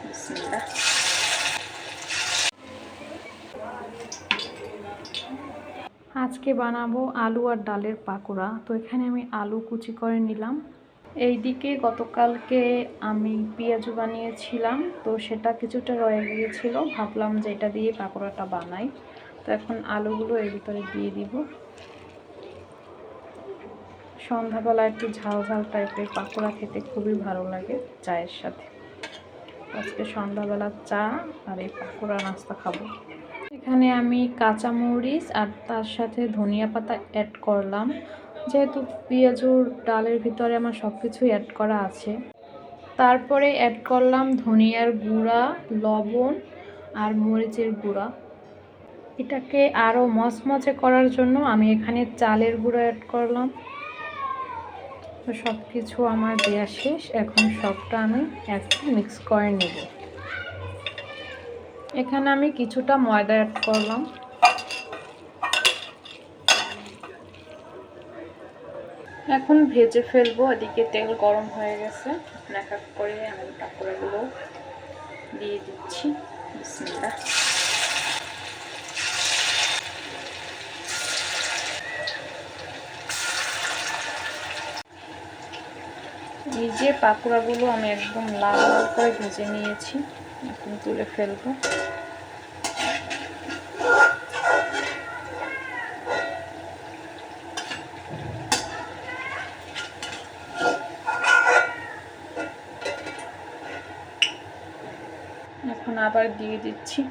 বিসমিল্লাহ। আজকে বানাবো আলু আর ডালের পাকোড়া। তো এখানে আমি আলু কুচি করে নিলাম। এইদিকে গতকালকে আমি পেঁয়াজু বানিয়েছিলাম, তো সেটা কিছুটা রয়ে গিয়েছিল। ভাবলাম যে এটা দিয়ে পাকোড়াটা বানাই। তো এখন আলুগুলো এর ভিতরে দিয়ে দিব। সন্ধ্যাবেলা একটু ঝাল ঝাল টাইপের পাকোড়া খেতে খুবই ভালো লাগে চায়ের সাথে। আজকে সন্ধ্যাবেলা চা আর এই পাকোড়া নাস্তা খাবো। এখানে আমি কাঁচামরিচ আর তার সাথে ধনিয়া পাতা অ্যাড করলাম। যেহেতু পেঁয়াজুর ডালের ভিতরে আমার সব কিছুই অ্যাড করা আছে। তারপরে অ্যাড করলাম ধনিয়ার গুঁড়া, লবণ আর মরিচের গুঁড়া। এটাকে আরও মচমচে করার জন্য আমি এখানে চালের গুঁড়া অ্যাড করলাম। তো সব কিছু আমার দেয়া শেষ। এখন সবটা আমি একটু মিক্স করে নেব। এখানে আমি কিছুটা ময়দা অ্যাড করলাম। এখন ভেজে ফেলবো। এদিকে তেল গরম হয়ে গেছে। এক এক করে আমি পাকোড়াগুলো দিয়ে দিচ্ছি। বিসমিল্লাহ। এই যে পাকোড়াগুলো আমি একদম লাল লাল করে ভেজে নিয়েছি। এখন তুলে ফেলবো। এখন আবার দিয়ে দিচ্ছি।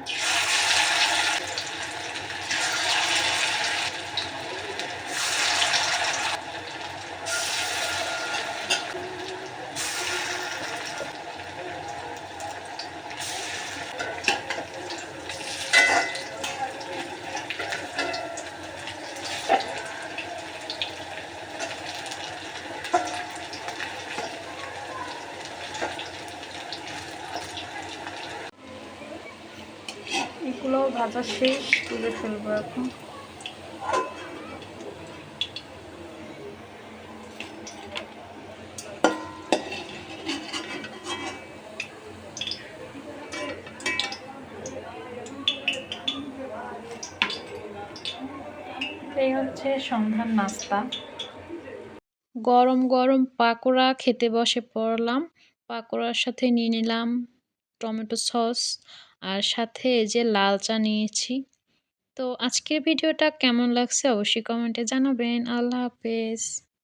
এগুলো ভাজা শেষ, তুলে ফেলবো এখন। এই হচ্ছে সন্ধ্যার নাস্তা। গরম গরম পাকোড়া খেতে বসে পড়লাম। পাকোড়ার সাথে নিয়ে নিলাম টমেটো সস, আর সাথে এই যে লাল চা নিয়েছি। তো আজকের ভিডিওটা কেমন লাগছে অবশ্যই কমেন্টে জানাবেন। আল্লাহ হাফেজ।